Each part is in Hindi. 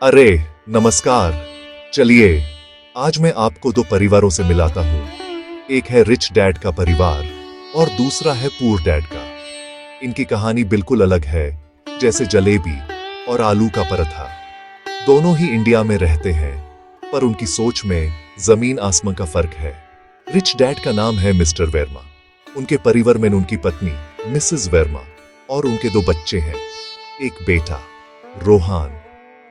अरे नमस्कार। चलिए आज मैं आपको दो परिवारों से मिलाता हूँ। एक है रिच डैड का परिवार और दूसरा है पुअर डैड का। इनकी कहानी बिल्कुल अलग है, जैसे जलेबी और आलू का पराठा। दोनों ही इंडिया में रहते हैं, पर उनकी सोच में जमीन आसमान का फर्क है। रिच डैड का नाम है मिस्टर वर्मा। उनके परिवार में उनकी पत्नी मिसेस वर्मा और उनके दो बच्चे हैं, एक बेटा रोहान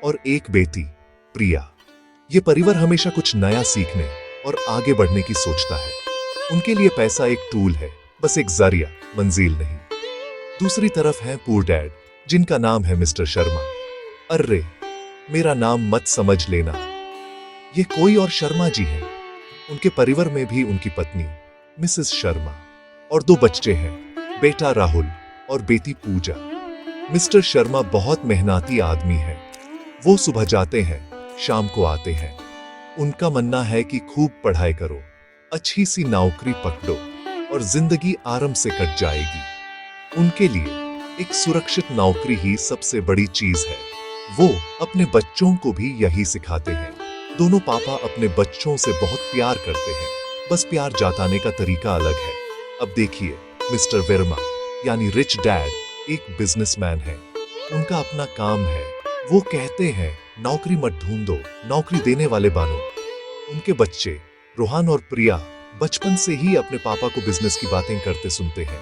और एक बेटी प्रिया। ये परिवार हमेशा कुछ नया सीखने और आगे बढ़ने की सोचता है। उनके लिए पैसा एक टूल है, बस एक जरिया, मंजिल नहीं। दूसरी तरफ है पुअर डैड, जिनका नाम है मिस्टर शर्मा। अर्रे मेरा नाम मत समझ लेना, ये कोई और शर्मा जी हैं। उनके परिवार में भी उनकी पत्नी मिसेस शर्मा और दो बच्चे हैं, बेटा राहुल और बेटी पूजा। मिस्टर शर्मा बहुत मेहनती आदमी है। वो सुबह जाते हैं, शाम को आते हैं। उनका मानना है कि खूब पढ़ाई करो, अच्छी सी नौकरी पकड़ो और जिंदगी आराम से कट जाएगी। उनके लिए एक सुरक्षित नौकरी ही सबसे बड़ी चीज है। वो अपने बच्चों को भी यही सिखाते हैं। दोनों पापा अपने बच्चों से बहुत प्यार करते हैं, बस प्यार जताने का तरीका अलग है। अब देखिए, मिस्टर वर्मा यानी रिच डैड एक बिजनेसमैन है। उनका अपना काम है। वो कहते हैं नौकरी मत ढूंढो, नौकरी देने वाले बनो। उनके बच्चे रोहान और प्रिया बचपन से ही अपने पापा को बिजनेस की बातें करते सुनते हैं।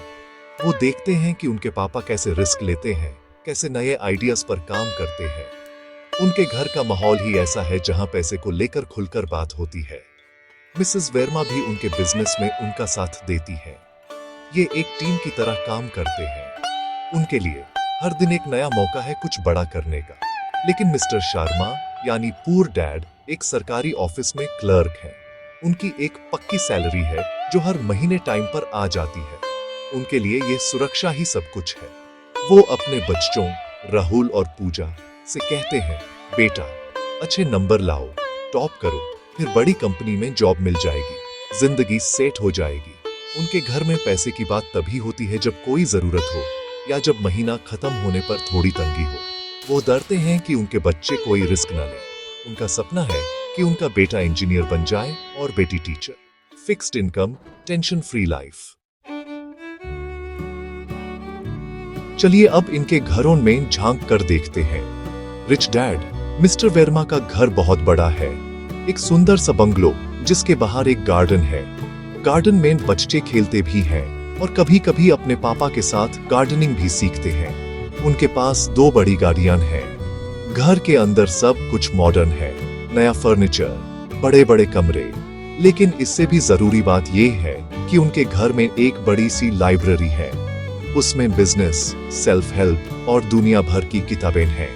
वो देखते हैं कि उनके पापा कैसे रिस्क लेते हैं, कैसे नए आइडियाज पर काम करते हैं। उनके घर का माहौल ही ऐसा है जहां पैसे को लेकर खुलकर बात होती है। मिसेस वर्मा भी उनके बिजनेस में उनका साथ देती है। ये एक टीम की तरह काम करते हैं। उनके लिए हर दिन एक नया मौका है कुछ बड़ा करने का। लेकिन मिस्टर शर्मा यानी पुअर डैड एक सरकारी ऑफिस में क्लर्क है। उनकी एक पक्की सैलरी है जो हर महीने टाइम पर आ जाती है। उनके लिए ये सुरक्षा ही सब कुछ है। वो अपने बच्चों राहुल और पूजा से कहते हैं, बेटा अच्छे नंबर लाओ, टॉप करो, फिर बड़ी कंपनी में जॉब मिल जाएगी, जिंदगी सेट हो जाएगी। उनके घर में पैसे की बात तभी होती है जब कोई जरूरत हो या जब महीना खत्म होने पर थोड़ी तंगी हो। वो डरते हैं कि उनके बच्चे कोई रिस्क न लें। उनका सपना है कि उनका बेटा इंजीनियर बन जाए और बेटी teacher. Fixed income, tension free life. चलिए अब इनके घरों में झांक कर देखते हैं। रिच डैड मिस्टर वर्मा का घर बहुत बड़ा है। एक सुंदर सा बंगलो जिसके बाहर एक गार्डन है। गार्डन में बच्चे खेलते भी हैं और कभी कभी अपने पापा के साथ गार्डनिंग भी सीखते हैं। उनके पास दो बड़ी गाड़ियां हैं। घर के अंदर सब कुछ मॉडर्न है, नया फर्नीचर, बड़े बड़े कमरे। लेकिन इससे भी जरूरी बात यह है कि उनके घर में एक बड़ी सी लाइब्रेरी है। उसमें बिजनेस, सेल्फ हेल्प और दुनिया भर की किताबें हैं।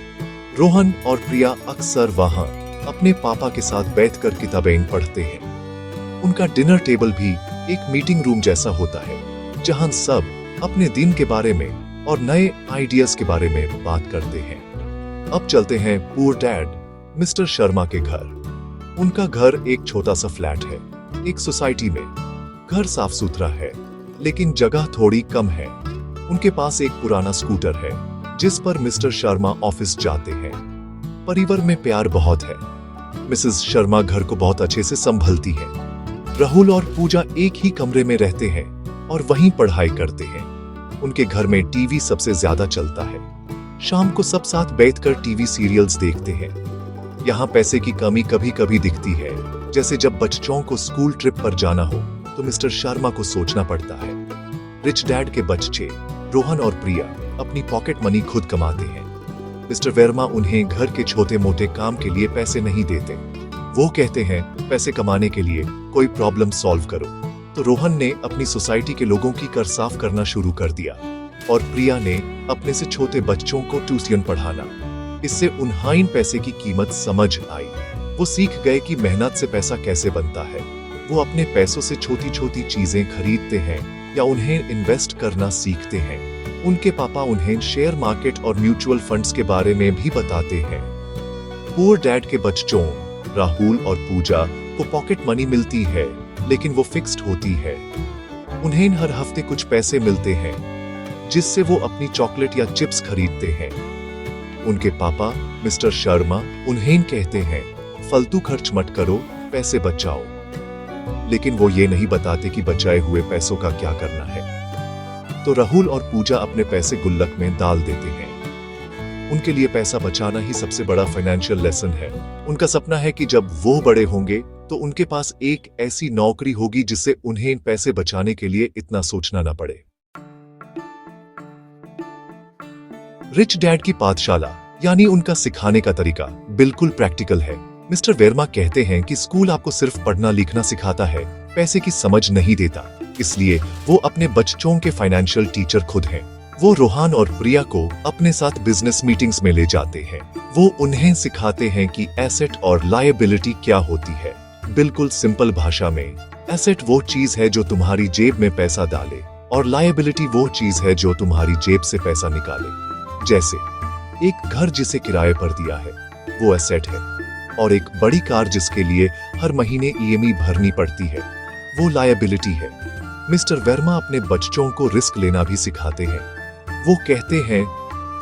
रोहन और प्रिया अक्सर वहां अपने पापा के साथ बैठकर किताबें पढ़ते हैं। उनका डिनर टेबल भी एक मीटिंग रूम जैसा होता है, जहां सब अपने दिन के बारे में और नए आइडियाज के बारे में बात करते हैं। अब चलते हैं पुअर डैड मिस्टर शर्मा के घर। उनका घर एक छोटा सा फ्लैट है, एक सोसाइटी में। घर साफ सुथरा है, लेकिन जगह थोड़ी कम है। उनके पास एक पुराना स्कूटर है, जिस पर मिस्टर शर्मा ऑफिस जाते हैं। परिवार में प्यार बहुत है। मिसेस शर्मा घर को बहुत अच्छे से संभलती है। राहुल और पूजा एक ही कमरे में रहते हैं और वहीं पढ़ाई करते हैं। उनके घर में टीवी सबसे ज्यादा चलता है। शाम को सब साथ बैठकर टीवी सीरियल्स देखते हैं। यहाँ पैसे की कमी कभी कभी दिखती है, जैसे जब बच्चों को स्कूल ट्रिप पर जाना हो तो मिस्टर शर्मा को सोचना पड़ता है। रिच डैड के बच्चे रोहन और प्रिया अपनी पॉकेट मनी खुद कमाते हैं। मिस्टर वर्मा उन्हें घर के छोटे मोटे काम के लिए पैसे नहीं देते। वो कहते हैं पैसे कमाने के लिए कोई प्रॉब्लम सॉल्व करो। तो रोहन ने अपनी सोसाइटी के लोगों की कर साफ करना शुरू कर दिया और प्रिया ने अपने से छोटे बच्चों को ट्यूशन पढ़ाना। इससे उन्हें पैसे की कीमत समझ आई। वो सीख गए कि मेहनत से पैसा कैसे बनता है। वो अपने पैसों से छोटी छोटी चीजें खरीदते हैं या उन्हें इन्वेस्ट करना सीखते हैं। उनके पापा उन्हें शेयर मार्केट और म्यूचुअल फंड्स के बारे में भी बताते हैं। पुअर डैड के बच्चों राहुल और पूजा को पॉकेट मनी मिलती है, लेकिन वो फिक्स्ड होती है। उन्हें हर हफ्ते कुछ पैसे मिलते हैं, जिससे वो अपनी चॉकलेट या चिप्स खरीदते हैं। उनके पापा मिस्टर शर्मा उन्हें कहते हैं, फालतू खर्च मत करो, पैसे बचाओ। लेकिन वो ये नहीं बताते कि बचाए हुए पैसों का क्या करना है। तो राहुल और पूजा अपने पैसे गुल्लक में डाल देते हैं। उनके लिए पैसा बचाना ही सबसे बड़ा फाइनेंशियल लेसन है। उनका सपना है कि जब वो बड़े होंगे तो उनके पास एक ऐसी नौकरी होगी जिससे उन्हें पैसे बचाने के लिए इतना सोचना ना पड़े। रिच डैड की पाठशाला यानी उनका सिखाने का तरीका बिल्कुल प्रैक्टिकल है। मिस्टर वर्मा कहते हैं कि स्कूल आपको सिर्फ पढ़ना लिखना सिखाता है, पैसे की समझ नहीं देता। इसलिए वो अपने बच्चों के फाइनेंशियल टीचर खुद हैं। वो रोहान और प्रिया को अपने साथ बिजनेस मीटिंग्स में ले जाते हैं। वो उन्हें सिखाते हैं कि एसेट और लायबिलिटी क्या होती है। बिल्कुल सिंपल भाषा में, एसेट वो चीज है जो तुम्हारी जेब में पैसा डाले और लायबिलिटी वो चीज है जो तुम्हारी जेब से पैसा निकाले। जैसे एक घर जिसे किराए पर दिया है वो एसेट है, और एक बड़ी कार जिसके लिए हर महीने ईएमआई भरनी पड़ती है वो लायबिलिटी है। मिस्टर वर्मा अपने बच्चों को रिस्क लेना भी सिखाते हैं। वो कहते हैं,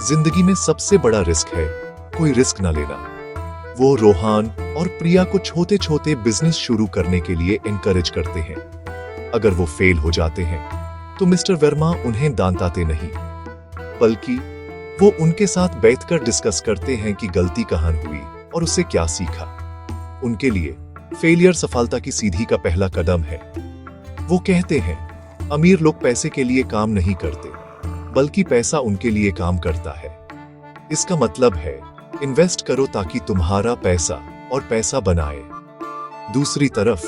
जिंदगी में सबसे बड़ा रिस्क है कोई रिस्क ना लेना। वो रोहान और प्रिया को छोटे छोटे बिजनेस शुरू करने के लिए एनकरेज करते हैं। अगर वो फेल हो जाते हैं तो मिस्टर वर्मा उन्हें डांटते नहीं, बल्कि वो उनके साथ बैठकर डिस्कस करते हैं कि गलती कहाँ हुई और उससे क्या सीखा। उनके लिए फेलियर सफलता की सीढ़ी का पहला कदम है। वो कहते हैं, अमीर लोग पैसे के लिए काम नहीं करते, बल्कि पैसा उनके लिए काम करता है। इसका मतलब है इन्वेस्ट करो ताकि तुम्हारा पैसा और पैसा बनाए। दूसरी तरफ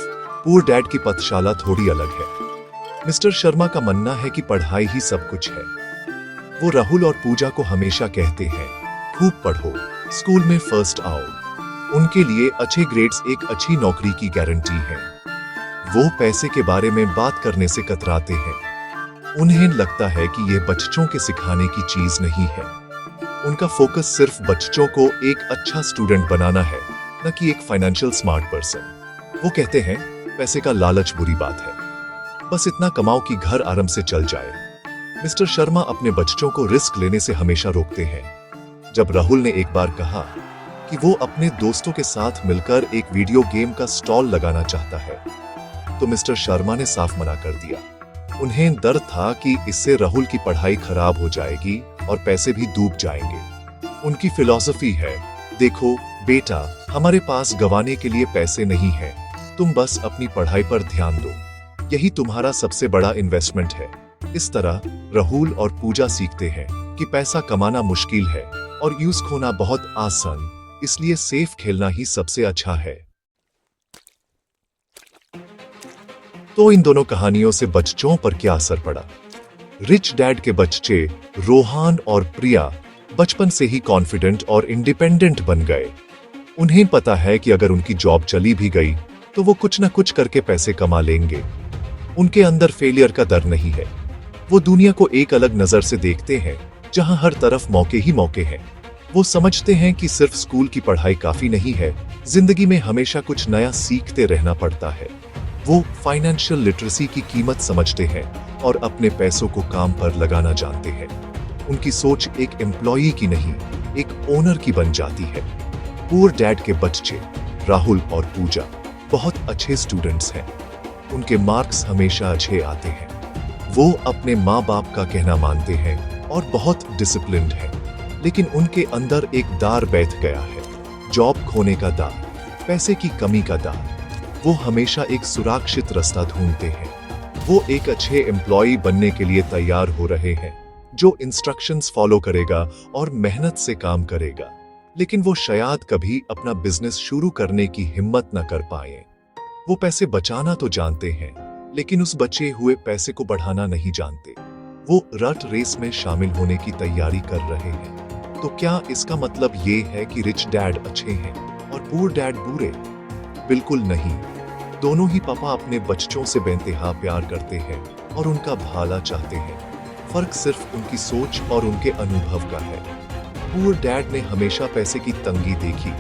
पुअर डैड की पाठशाला थोड़ी अलग है। मिस्टर शर्मा का मानना है कि पढ़ाई ही सब कुछ है। वो राहुल और पूजा को हमेशा कहते हैं, खूब पढ़ो, स्कूल में फर्स्ट आओ। उनके लिए अच्छे ग्रेड्स एक अच्छी नौकरी की गारंटी है। वो पैसे के बारे में बात करने से कतराते हैं। उन्हें लगता है कि यह बच्चों के सिखाने की चीज नहीं है। उनका फोकस सिर्फ बच्चों को एक अच्छा स्टूडेंट बनाना है, न कि एक फाइनेंशियल स्मार्ट पर्सन। वो कहते हैं, पैसे का लालच बुरी बात है, बस इतना कमाओ कि घर आराम से चल जाए। मिस्टर शर्मा अपने बच्चों को रिस्क लेने से हमेशा रोकते हैं। जब राहुल ने एक बार कहा कि वो अपने दोस्तों के साथ मिलकर एक वीडियो गेम का स्टॉल लगाना चाहता है, तो मिस्टर शर्मा ने साफ मना कर दिया। उन्हें डर था कि इससे राहुल की पढ़ाई खराब हो जाएगी और पैसे भी डूब जाएंगे। उनकी फिलॉसफी है, देखो बेटा, हमारे पास गंवाने के लिए पैसे नहीं है, तुम बस अपनी पढ़ाई पर ध्यान दो, यही तुम्हारा सबसे बड़ा इन्वेस्टमेंट है। इस तरह राहुल और पूजा सीखते हैं कि पैसा कमाना मुश्किल है और यूज खोना बहुत आसान, इसलिए सेफ खेलना ही सबसे अच्छा है। तो इन दोनों कहानियों से बच्चों पर क्या असर पड़ा? रिच डैड के बच्चे रोहान और प्रिया बचपन से ही कॉन्फिडेंट और इंडिपेंडेंट बन गए। उन्हें पता है कि अगर उनकी जॉब चली भी गई तो वो कुछ न कुछ करके पैसे कमा लेंगे। उनके अंदर फेलियर का डर नहीं है। वो दुनिया को एक अलग नजर से देखते हैं, जहां हर तरफ मौके ही मौके हैं। वो समझते हैं कि सिर्फ स्कूल की पढ़ाई काफी नहीं है, जिंदगी में हमेशा कुछ नया सीखते रहना पड़ता है। वो फाइनेंशियल लिटरेसी की कीमत समझते हैं और अपने पैसों को काम पर लगाना जानते हैं। उनकी सोच एक एम्प्लॉई की नहीं, एक ओनर की बन जाती है। पुअर डैड के बच्चे राहुल और पूजा बहुत अच्छे स्टूडेंट्स हैं। उनके मार्क्स हमेशा अच्छे आते हैं। वो अपने माँ बाप का कहना मानते हैं और बहुत डिसिप्लिन्ड हैं। लेकिन उनके अंदर एक डर बैठ गया है, जॉब खोने का डर, पैसे की कमी का डर। वो हमेशा एक सुरक्षित रास्ता ढूंढते हैं। वो एक अच्छे एम्प्लॉय बनने के लिए तैयार हो रहे हैं, जो इंस्ट्रक्शंस फॉलो करेगा और मेहनत से काम करेगा। लेकिन वो शायद कभी अपना बिजनेस शुरू करने की हिम्मत न कर पाए। वो पैसे बचाना तो जानते हैं, लेकिन उस बचे हुए पैसे को बढ़ाना नहीं जानते। वो रट रेस में शामिल होने की तैयारी कर रहे हैं। तो क्या इसका मतलब ये है कि रिच डैड अच्छे हैं और पुअर डैड बुरे? बिल्कुल नहीं। दोनों ही पापा अपने बच्चों से बेइंतहा प्यार करते हैं और उनका भला चाहते हैं। फर्क सिर्फ उनकी सोच और उनके अनुभव का है। पुअर डैड ने हमेशा पैसे की तंगी देखी,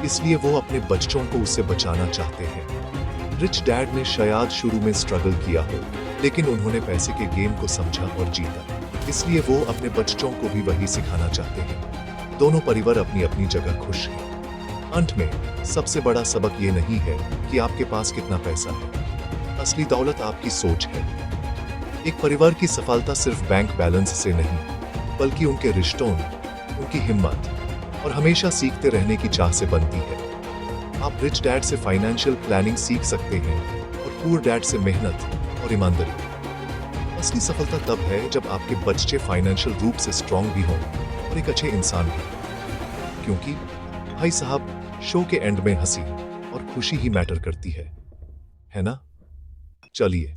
इसलिए वो अपने बच्चों को उससे बचाना चाहते हैं। रिच डैड ने शायद शुरू में स्ट्रगल किया हो, लेकिन उन्होंने पैसे के गेम को समझा और जीता, इसलिए वो अपने बच्चों को भी वही सिखाना चाहते हैं। दोनों परिवार अपनी अपनी जगह खुश हैं। अंत में सबसे बड़ा सबक ये नहीं है कि आपके पास कितना पैसा है, असली दौलत आपकी सोच है। एक परिवार की सफलता सिर्फ बैंक बैलेंस से नहीं, बल्कि उनके रिश्तों, उनकी हिम्मत और हमेशा सीखते रहने की चाह से बनती है। आप रिच डैड से फाइनेंशियल प्लानिंग सीख सकते हैं और पुअर डैड से मेहनत और ईमानदारी। असली सफलता तब है जब आपके बच्चे फाइनेंशियल रूप से स्ट्रांग भी हों और एक अच्छे इंसान भी। क्योंकि भाई साहब, शो के एंड में हंसी और खुशी ही मैटर करती है ना? चलिए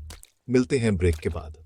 मिलते हैं ब्रेक के बाद।